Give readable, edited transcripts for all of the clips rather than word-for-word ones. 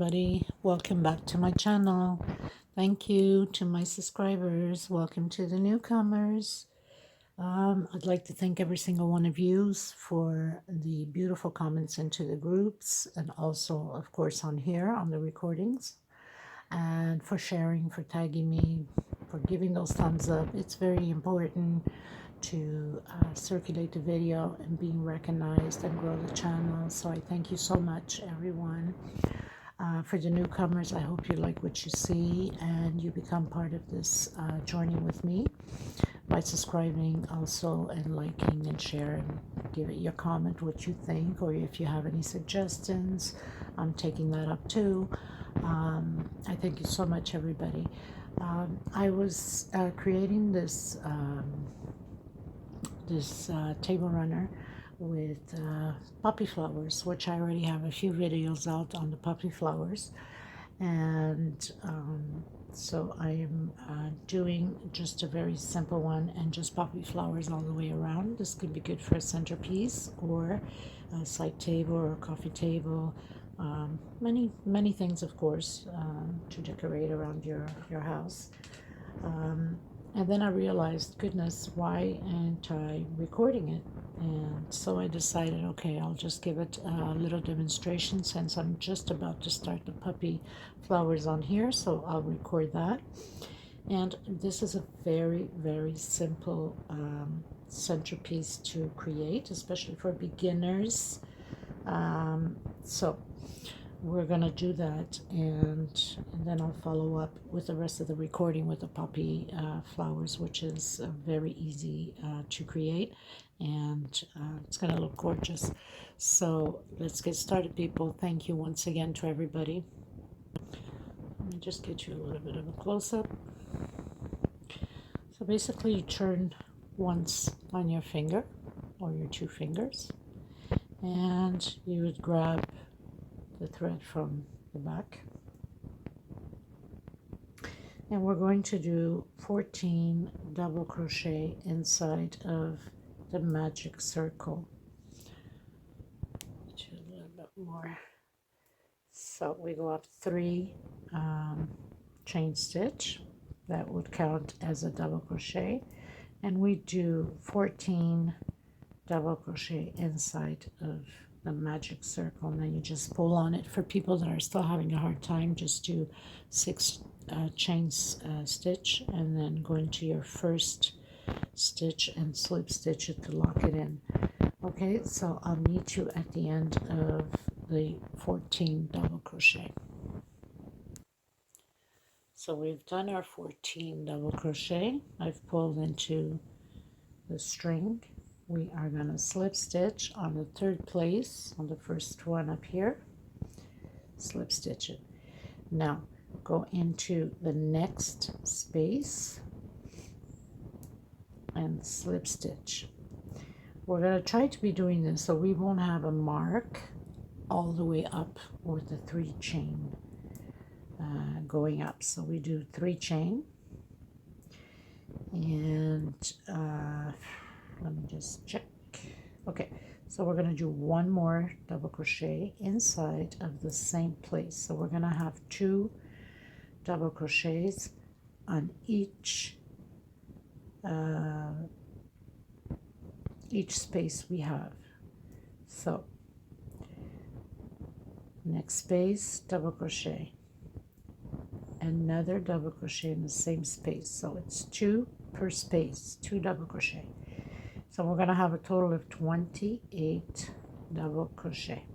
everybody. Welcome back to my channel. Thank you to my subscribers. Welcome to the newcomers. I'd like to thank every single one of you for the beautiful comments into the groups and also, of course, on here on the recordings, and for sharing, for tagging me, for giving those thumbs up. It's very important to circulate the video and being recognized and grow the channel. So I thank you so much, everyone. For the newcomers, I hope you like what you see and you become part of this journey with me by subscribing also and liking and sharing. Give it your comment what you think, or if you have any suggestions, I'm taking that up too. I thank you so much, everybody. I was creating this table runner with poppy flowers, which I already have a few videos out on the poppy flowers, and so I am doing just a very simple one and just poppy flowers all the way around. This could be good for a centerpiece or a side table or a coffee table, many things, of course, to decorate around your house. And then I realized, goodness, why aren't I recording it? And so I decided, okay, I'll just give it a little demonstration since I'm just about to start the puppy flowers on here. So I'll record that. And this is a very, very simple centerpiece to create, especially for beginners. So we're gonna do that, and then I'll follow up with the rest of the recording with the poppy flowers, which is very easy to create, and it's gonna look gorgeous. So let's get started, people. Thank you once again to everybody. Let me just get you a little bit of a close-up. So basically you turn once on your finger or your two fingers, and you would grab the thread from the back, and we're going to do 14 double crochet inside of the magic circle. Do a little bit more. So we go up 3 chain stitch. That would count as a double crochet, and we do 14 double crochet inside of the magic circle, and then you just pull on it. For people that are still having a hard time, just do 6 chain stitch and then go into your first stitch and slip stitch it to lock it in. Okay, so I'll meet you at the end of the 14 double crochet. So we've done our 14 double crochet. I've pulled into the string. We are going to slip stitch on the 3rd place, on the first one up here, slip stitch it. Now go into the next space and slip stitch. We're going to try to be doing this so we won't have a mark all the way up with the 3 chain going up. So we do 3 chain, and let me just check. Okay, so we're going to do 1 more double crochet inside of the same place. So we're going to have 2 double crochets on each space we have. So next space, double crochet, another double crochet in the same space. So it's 2 per space, 2 double crochet. So we're going to have a total of 28 double crochet.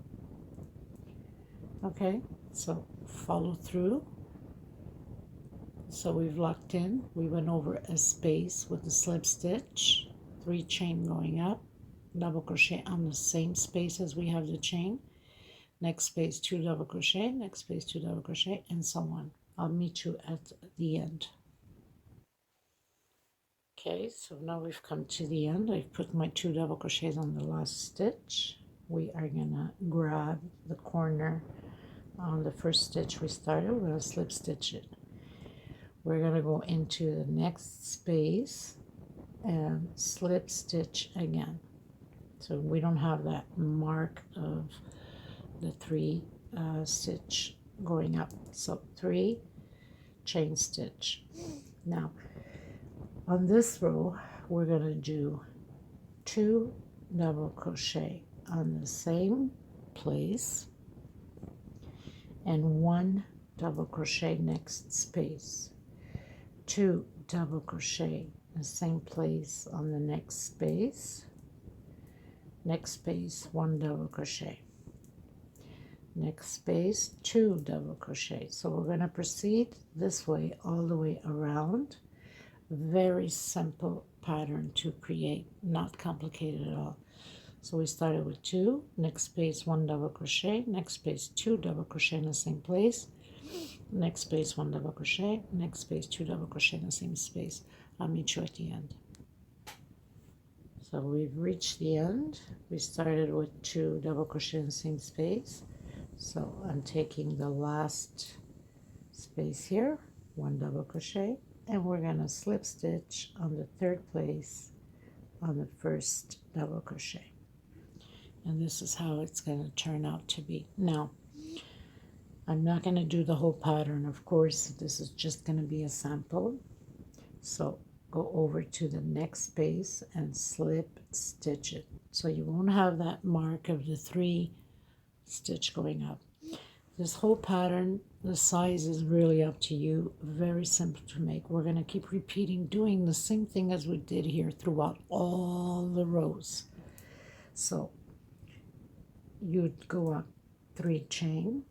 Okay, so follow through. So we've locked in. We went over a space with a slip stitch, 3 chain going up, double crochet on the same space as we have the chain. Next space, 2 double crochet, next space, 2 double crochet, and so on. I'll meet you at the end. Okay, so now we've come to the end. I've put my 2 double crochets on the last stitch. We are gonna grab the corner on the first stitch we started. We're gonna slip stitch it. We're gonna go into the next space and slip stitch again, so we don't have that mark of the 3 stitch going up. So 3 chain stitch. Now on this row we're going to do 2 double crochet on the same place and 1 double crochet next space, 2 double crochet in the same place on the next space, 1 double crochet, next space 2 double crochet. So we're going to proceed this way all the way around. Very simple pattern to create, not complicated at all. So we started with 2, next space 1 double crochet, next space 2 double crochet in the same place, next space 1 double crochet, next space 2 double crochet in the same space. I'll meet you at the end. So we've reached the end. We started with 2 double crochet in the same space. So I'm taking the last space here, 1 double crochet, and we're going to slip stitch on the 3rd place on the 1st double crochet. And this is how it's going to turn out to be. Now, I'm not going to do the whole pattern, of course. This is just going to be a sample. So go over to the next space and slip stitch it. So you won't have that mark of the 3 stitch going up. This whole pattern, the size is really up to you. Very simple to make. We're going to keep repeating, doing the same thing as we did here throughout all the rows. So you'd go up 3 chain,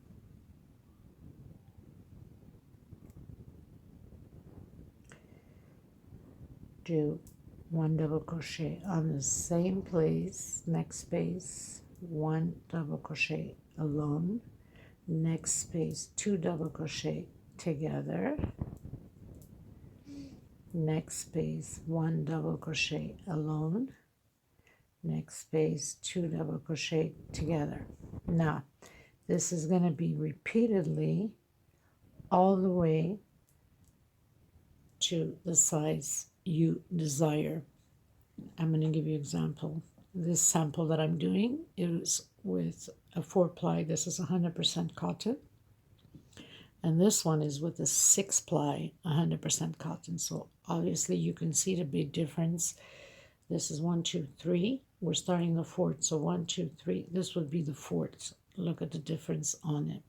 do 1 double crochet on the same place, next space 1 double crochet alone, next space 2 double crochet together, next space 1 double crochet alone, next space 2 double crochet together. Now this is going to be repeatedly all the way to the size you desire. I'm going to give you an example. This sample that I'm doing is with a 4-ply. This is 100% cotton. And this one is with a 6-ply, 100% cotton. So obviously you can see the big difference. This is 1, 2, 3. We're starting the 4th. So 1, 2, 3. This would be the 4th. Look at the difference on it.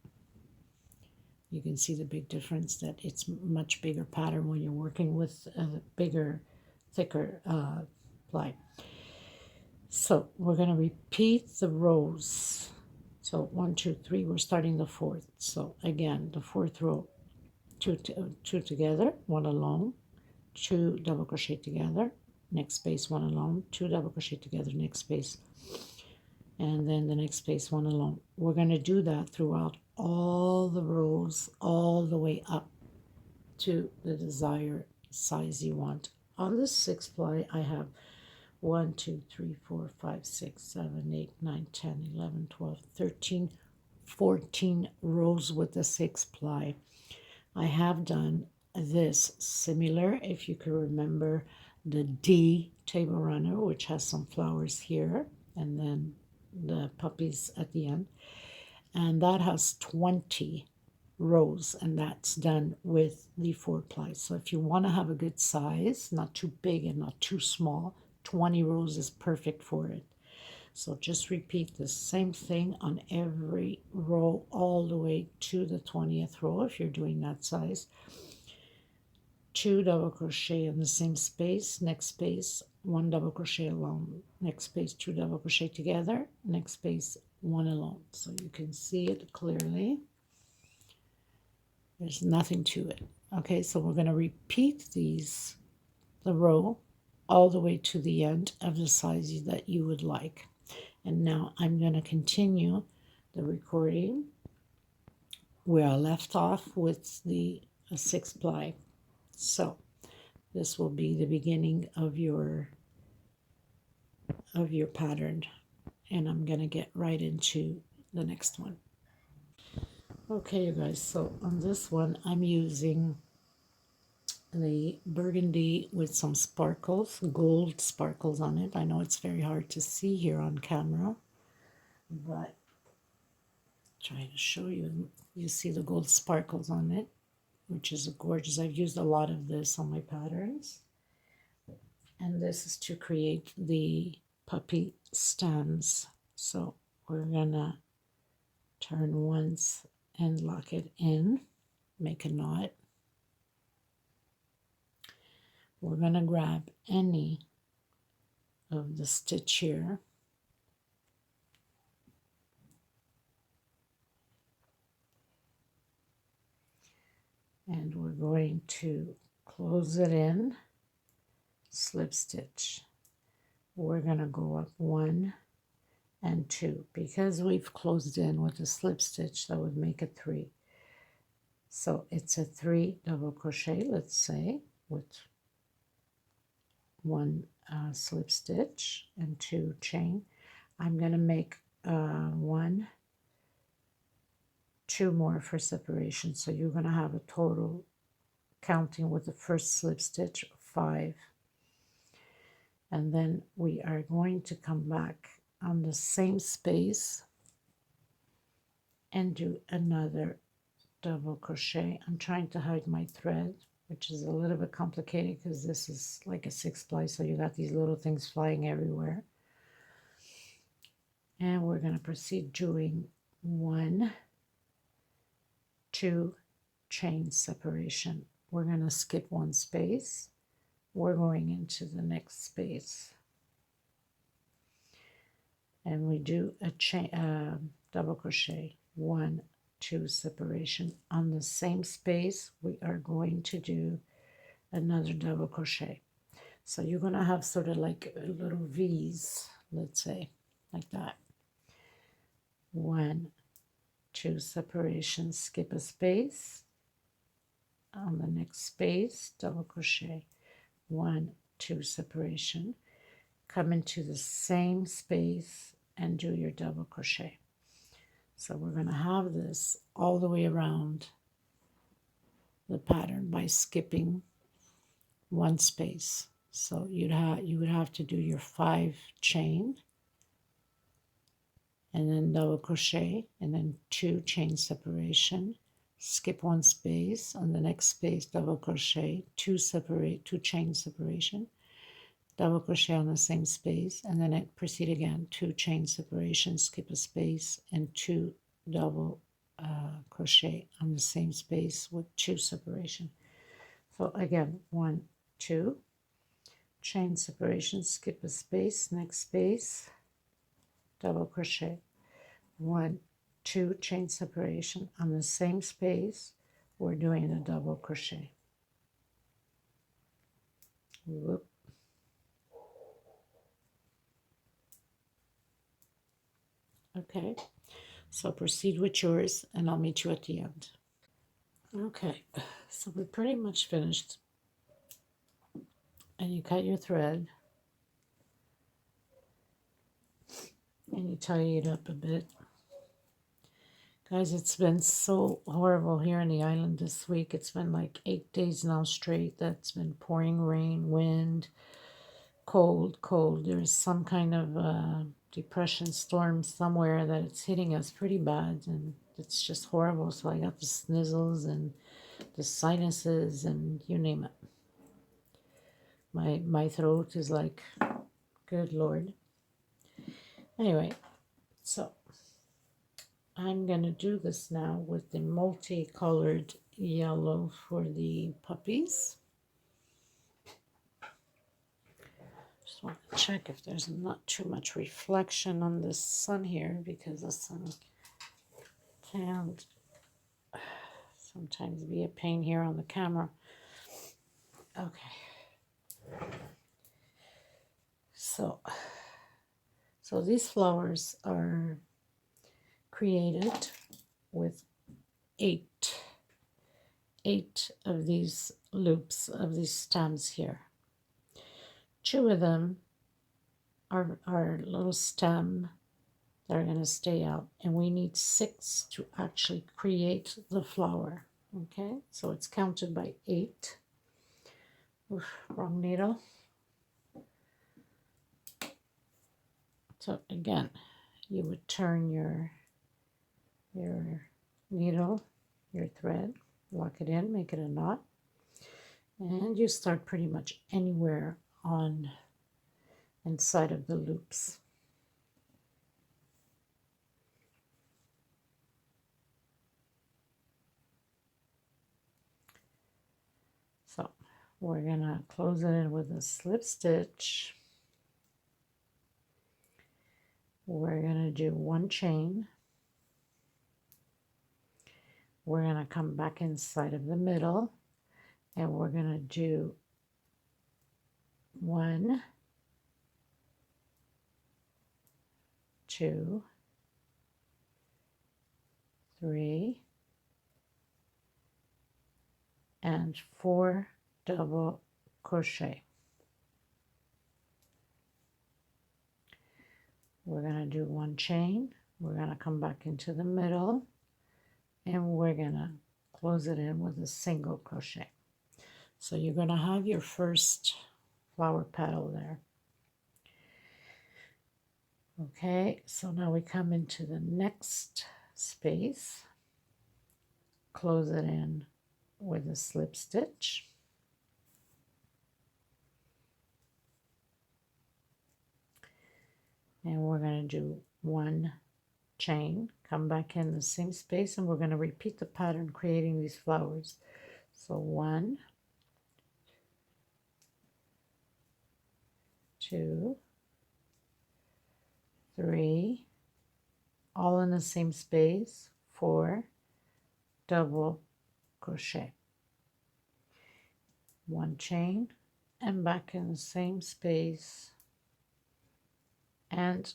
You can see the big difference that it's much bigger pattern when you're working with a bigger, thicker ply. So we're going to repeat the rows. So 1, 2, 3, we're starting the 4th. So again, the 4th row, 2 together, 1 alone, 2 double crochet together, next space 1 alone, 2 double crochet together, next space, and then the next space 1 alone. We're going to do that throughout all the rows, all the way up to the desired size you want. On this 6-ply, I have 1, 2, 3, 4, 5, 6, 7, 8, 9, 10, 11, 12, 13, 14 rows with the 6-ply. I have done this similar, if you can remember, the D table runner, which has some flowers here, and then the puppies at the end. And that has 20 rows, and that's done with the 4-ply. So if you want to have a good size, not too big and not too small, 20 rows is perfect for it. So just repeat the same thing on every row all the way to the 20th row if you're doing that size. 2 double crochet in the same space, next space 1 double crochet alone, next space 2 double crochet together, next space 1 alone. So you can see it clearly. There's nothing to it. Okay, so we're going to repeat these, the row, all the way to the end of the size that you would like. And now I'm going to continue the recording where I left off with the 6-ply. So this will be the beginning of your pattern, and I'm going to get right into the next one. Okay, you guys, so on this one I'm using the burgundy with some sparkles, gold sparkles on it. I know it's very hard to see here on camera, but Trying to show you. You see the gold sparkles on it, which is gorgeous. I've used a lot of this on my patterns. And this is to create the puppy stems. So we're gonna turn once and lock it in, make a knot. We're gonna grab any of the stitch here. And we're going to close it in, slip stitch. We're gonna go up 1 and 2. Because we've closed in with a slip stitch, that would make it 3. So it's a 3 double crochet, let's say, with 1 slip stitch and 2 chain. I'm going to make 1, 2 more for separation. So you're going to have a total, counting with the first slip stitch, 5. And then we are going to come back on the same space and do another double crochet. I'm trying to hide my thread, which is a little bit complicated because this is like a 6-ply, so you got these little things flying everywhere. And we're going to proceed doing 1, 2 chain separation. We're going to skip 1 space. We're going into the next space. And we do a chain, double crochet, 1, 2 separation. On the same space, we are going to do another double crochet. So you're going to have sort of like little V's, let's say, like that. 1, 2 separation, skip a space. On the next space, double crochet, 1, 2 separation. Come into the same space and do your double crochet. So we're going to have this all the way around the pattern by skipping 1 space. So you would have to do your 5 chain and then double crochet and then 2 chain separation, skip 1 space, on the next space double crochet, 2 chain separation, double crochet on the same space, and then it proceed again, 2 chain separation, skip a space, and 2 double crochet on the same space with 2 separation. So again, 1, 2 chain separation, skip a space, next space, double crochet, 1, 2 chain separation on the same space. We're doing a double crochet. Whoop. Okay, so proceed with yours and I'll meet you at the end. Okay, so we're pretty much finished. And you cut your thread and you tie it up a bit. Guys, it's been so horrible here in the island this week. It's been like 8 days now straight that's been pouring rain, wind, cold. There's some kind of depression storm somewhere that it's hitting us pretty bad, and it's just horrible. So I got the snizzles and the sinuses and you name it. My throat is like, good Lord. Anyway, so I'm going to do this now with the multicolored yellow for the puppies. Just want to check if there's not too much reflection on the sun here, because the sun can sometimes be a pain here on the camera. Okay. So these flowers are created with 8 of these loops of these stems here. 2 of them are little stem that are going to stay out, and we need 6 to actually create the flower. Okay, so it's counted by 8. Oof, wrong needle. So again, you would turn your your needle, your thread, lock it in, make it a knot, and you start pretty much anywhere on inside of the loops. So we're gonna close it in with a slip stitch. We're gonna do one chain. We're gonna come back inside of the middle, and we're gonna do 1, 2, 3, and 4 double crochet. We're going to do one chain, we're going to come back into the middle, and we're going to close it in with a single crochet. So you're going to have your first flower petal there. Okay, so now we come into the next space, close it in with a slip stitch. And we're going to do one chain, come back in the same space, and we're going to repeat the pattern creating these flowers. So 1, 2, 3, all in the same space, 4 double crochet, one chain, and back in the same space, and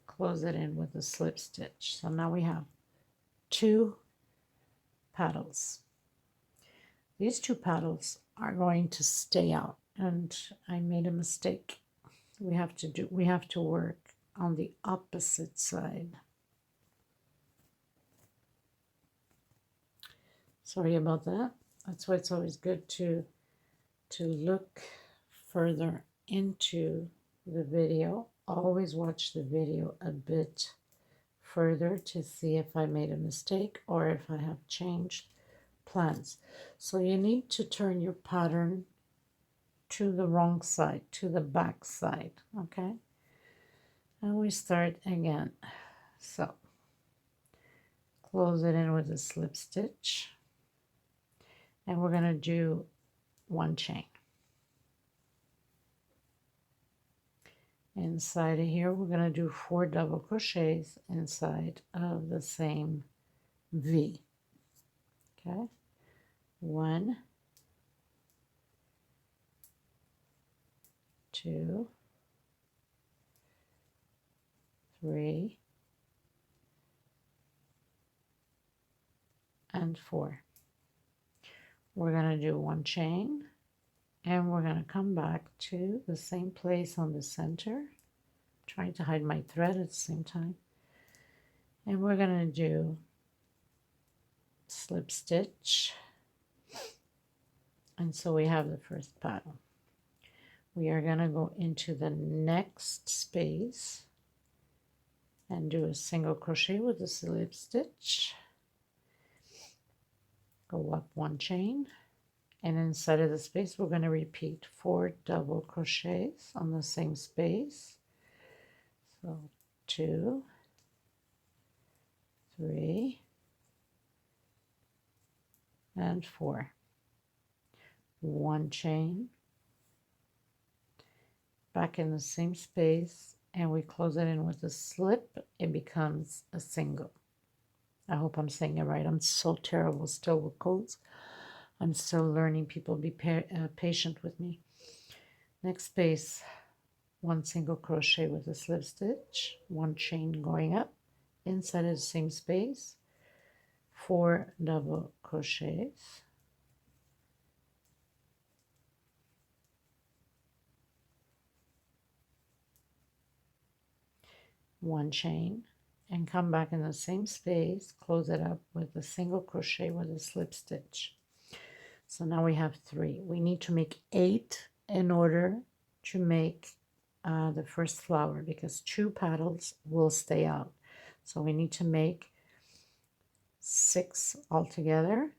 close it in with a slip stitch. So now we have 2 petals. These 2 petals are going to stay out, and I made a mistake. We have to work on the opposite side. Sorry about that. That's why it's always good to look further into the video. Always watch the video a bit further to see if I made a mistake or if I have changed plans. So you need to turn your pattern to the wrong side, to the back side, okay? And we start again. So close it in with a slip stitch, and we're going to do one chain. Inside of here, we're going to do 4 double crochets inside of the same V. Okay, 1, 2, 3, and 4. We're going to do one chain, and we're going to come back to the same place on the center. I'm trying to hide my thread at the same time. And we're going to do slip stitch. And so we have the first pattern. We are going to go into the next space and do a single crochet with a slip stitch. Go up one chain, and inside of the space we're going to repeat 4 double crochets on the same space. So 2, 3, and 4. One chain, back in the same space, and we close it in with a slip. It becomes a single. I hope I'm saying it right. I'm so terrible still with colds. I'm still learning. People, be patient with me. Next space, one single crochet with a slip stitch, one chain going up, inside of the same space, 4 double crochets, one chain, and come back in the same space, close it up with a single crochet with a slip stitch. So now we have 3. We need to make 8 in order to make the first flower, because 2 petals will stay out. So we need to make 6 altogether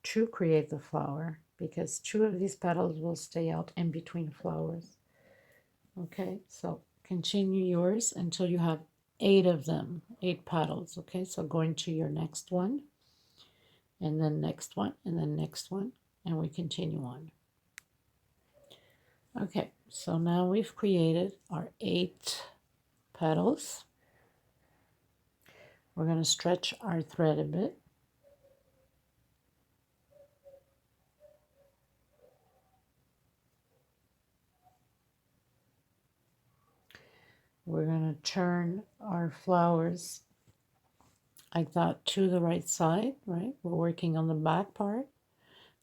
to create the flower, because 2 of these petals will stay out in between flowers. Okay, so continue yours until you have 8 of them, 8 petals. Okay, so going to your next one, and then next one, and then next one, and we continue on. Okay, so now we've created our 8 petals. We're going to stretch our thread a bit. We're going to turn our flowers like that to the right side, right? We're working on the back part.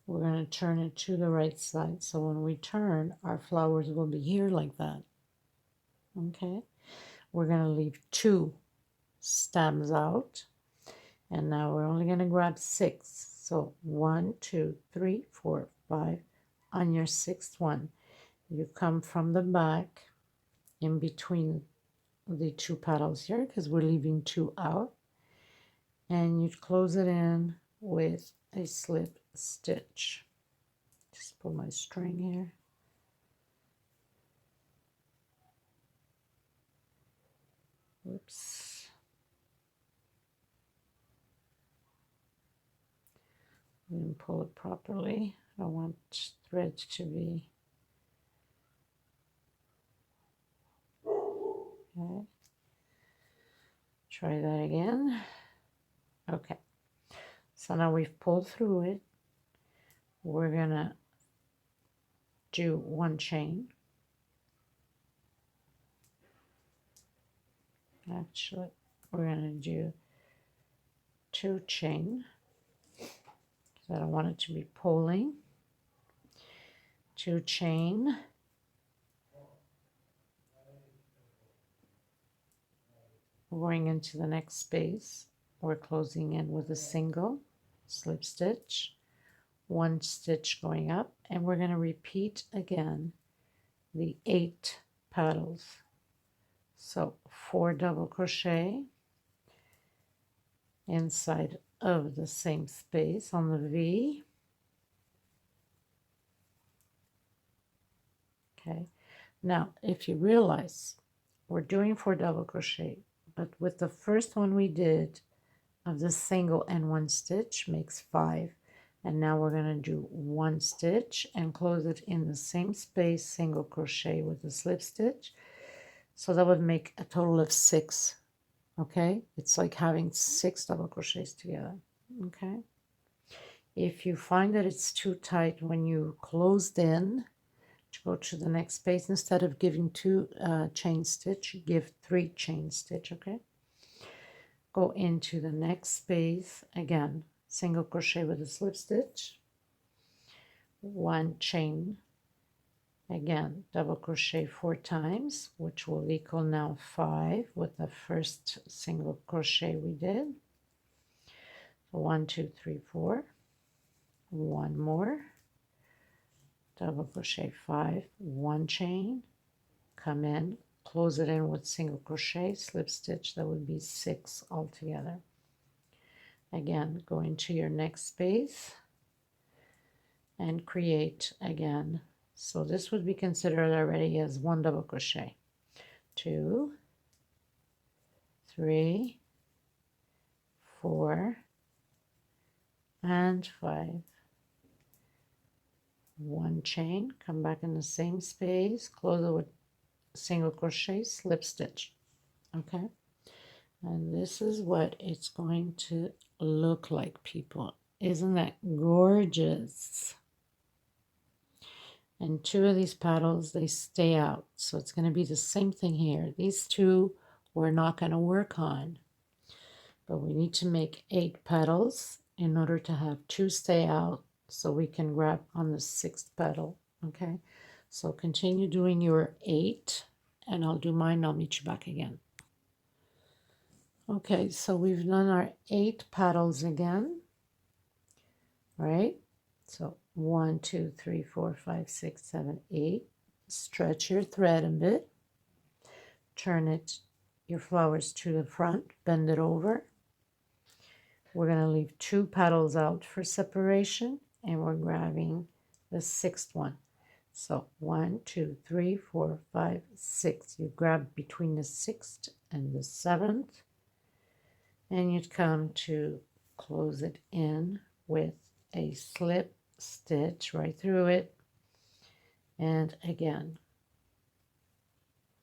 We're going to turn it to the right side. So when we turn, our flowers will be here like that. Okay? We're going to leave 2 stems out. And now we're only going to grab 6. So 1, 2, 3, 4, 5. On your 6th one, you come from the back in between the 2 petals here, because we're leaving 2 out, and you close it in with a slip stitch. Just pull my string here. Whoops. I didn't pull it properly. I want thread to be okay. Try that again. Okay, so now we've pulled through it. We're gonna do 1 chain. Actually, we're gonna do 2 chain, because I don't want it to be pulling. 2 chain. Going into the next space, we're closing in with a single slip stitch, 1 stitch going up, and we're going to repeat again the 8 petals. So 4 double crochet inside of the same space on the V. Okay, now if you realize we're doing 4 double crochet, but with the first one we did of the single and 1 stitch makes 5, and now we're going to do 1 stitch and close it in the same space, single crochet with a slip stitch, so that would make a total of 6. Okay, it's like having 6 double crochets together. Okay, if you find that it's too tight when you closed in to go to the next space, instead of giving 2 chain stitch, give 3 chain stitch. Okay, go into the next space again, single crochet with a slip stitch, 1 chain, again double crochet 4 times, which will equal now 5 with the first single crochet we did. So 1, 2, 3, 4, 1 more, double crochet 5, 1 chain, come in, close it in with single crochet, slip stitch. That would be 6 altogether. Again, go into your next space and create again. So this would be considered already as 1 double crochet. 2, 3, 4, and 5. 1 chain, come back in the same space, close it with single crochet, slip stitch. Okay, and this is what it's going to look like, people. Isn't that gorgeous? And 2 of these petals, they stay out, so it's going to be the same thing here. These 2 we're not going to work on, but we need to make 8 petals in order to have 2 stay out, so we can grab on the 6th petal. Okay, so continue doing your 8, and I'll do mine. I'll meet you back again. Okay, so we've done our 8 petals again, right? So 1, 2, 3, 4, 5, 6, 7, 8. Stretch your thread a bit. Turn it, your flowers to the front, bend it over. We're going to leave 2 petals out for separation, and we're grabbing the 6th one. So 1, 2, 3, 4, 5, 6. You grab between the 6th and the 7th, and you'd come to close it in with a slip stitch right through it, and again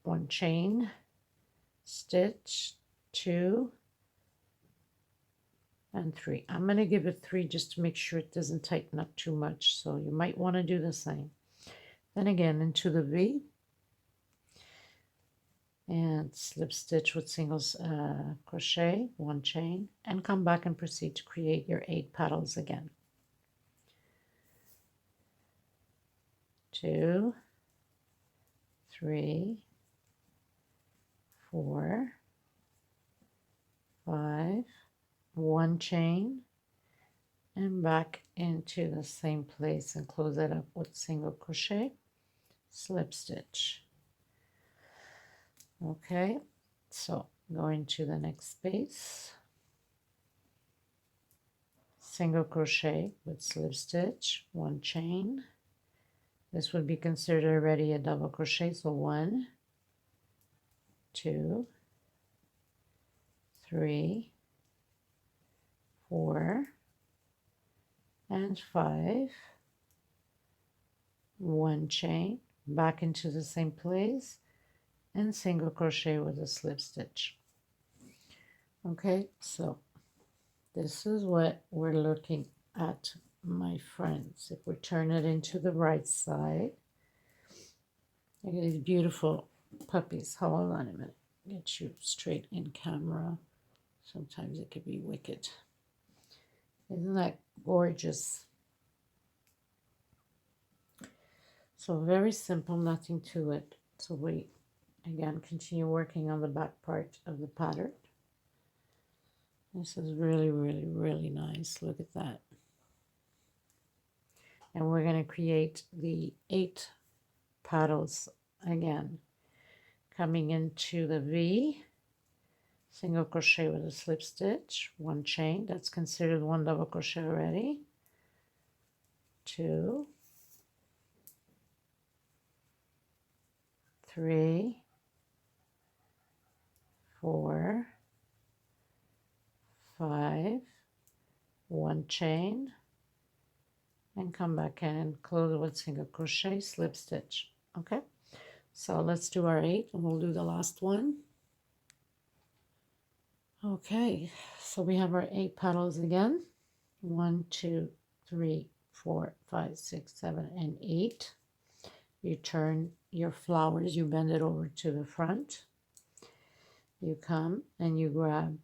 1 chain stitch, 2 and 3. I'm going to give it 3 just to make sure it doesn't tighten up too much, so you might want to do the same. Then again into the V and slip stitch with single crochet, 1 chain, and come back and proceed to create your 8 petals again. 2, 3, 4, 5, 1 chain, and back into the same place and close it up with single crochet, slip stitch. Okay, so going to the next space, single crochet with slip stitch, 1 chain. This would be considered already a double crochet, so 1, 2, 3, 4, and 5, 1 chain, back into the same place, and single crochet with a slip stitch. Okay, so this is what we're looking at, my friends. If we turn it into the right side, look at these beautiful puppies. Hold on a minute, get you straight in camera. Sometimes it can be wicked. Isn't that gorgeous? So very simple, nothing to it. So we again continue working on the back part of the pattern. This is really, really, really nice. Look at that. And we're going to create the 8 petals again, coming into the V, single crochet with a slip stitch, 1 chain, that's considered 1 double crochet already, 2, 3, 4, 5, 1 chain, and come back in and close it with single crochet, slip stitch. Okay, so let's do our 8 and we'll do the last one. Okay, so we have our 8 petals again, 1, 2, 3, 4, 5, 6, 7, and 8. You turn your flowers, you bend it over to the front, you come and you grab,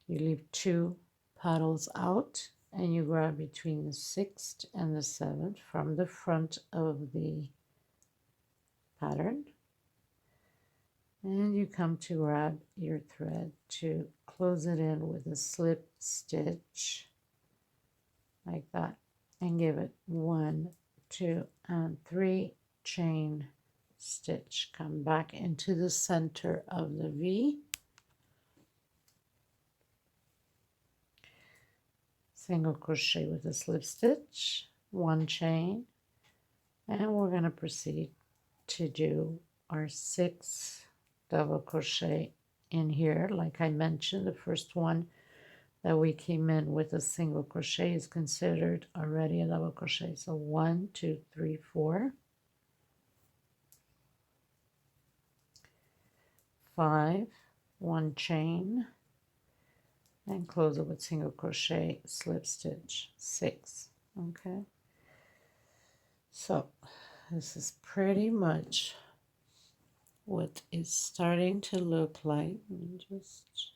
you leave 2 petals out, and you grab between the 6th and the 7th from the front of the pattern, and you come to grab your thread to close it in with a slip stitch like that, and give it 1, 2, and 3 chain stitch. Come back into the center of the V, single crochet with a slip stitch, 1 chain, and we're going to proceed to do our 6 double crochet in here. Like I mentioned, the first one that we came in with a single crochet is considered already a double crochet. So 1, 2, 3, 4, 5, 1 chain, and close it with single crochet, slip stitch, 6. Okay, so this is pretty much what it's starting to look like. Let me just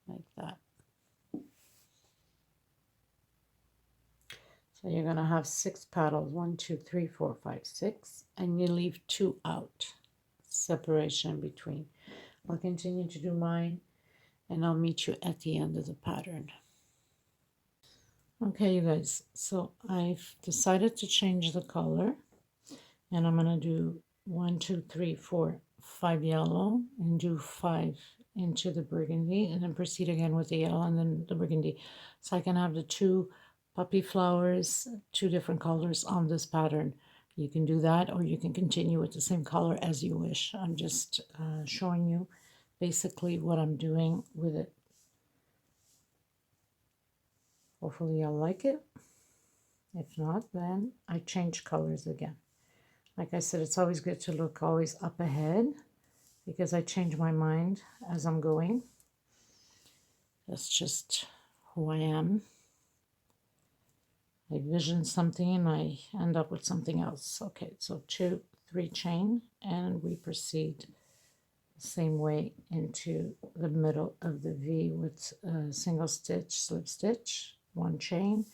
like that. So you're going to have 6 petals, 1, 2, 3, 4, 5, 6, and you leave 2 out, separation between. I'll continue to do mine, and I'll meet you at the end of the pattern. Okay, you guys, so I've decided to change the color, and I'm going to do 1, 2, 3, 4, 5 yellow, and do 5 into the burgundy, and then proceed again with the yellow and then the burgundy. So I can have the two puppy flowers, two different colors on this pattern. You can do that, or you can continue with the same color as you wish. I'm just showing you basically what I'm doing with it. Hopefully you'll like it. If not, then I change colors again. Like I said, it's always good to look always up ahead, because I change my mind as I'm going. That's just who I am. I vision something and I end up with something else. Okay, so 2, 3 chain, and we proceed the same way into the middle of the V with a single stitch, slip stitch, 1 chain,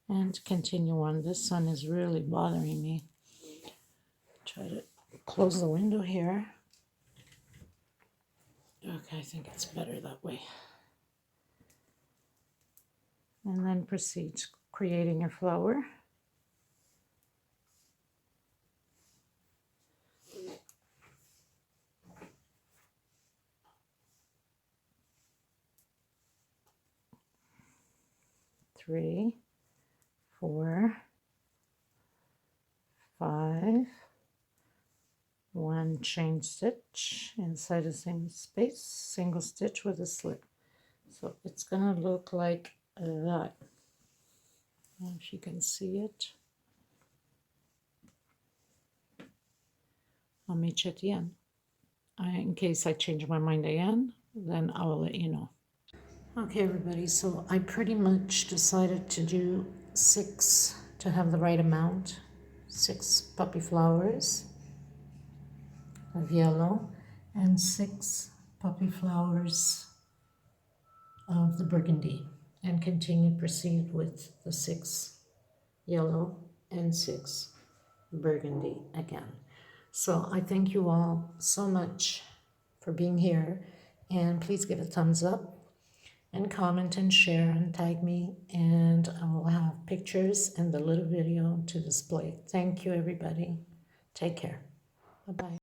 and continue on. This sun is really bothering me. Try to close the window here. Okay, I think it's better that way. And then proceed creating a flower. Three, 4, 5, 1 chain stitch inside the same space, single stitch with a slip. So it's gonna look like that. I don't know if you can see it. I'll meet you at the end. In case I change my mind again, then I will let you know. Okay, everybody, so I pretty much decided to do 6 to have the right amount. 6 puppy flowers of yellow and 6 puppy flowers of the burgundy, and proceed with the 6 yellow and 6 burgundy again. So I thank you all so much for being here, and please give a thumbs up and comment and share and tag me, and I will have pictures and the little video to display. Thank you, everybody. Take care. Bye-bye.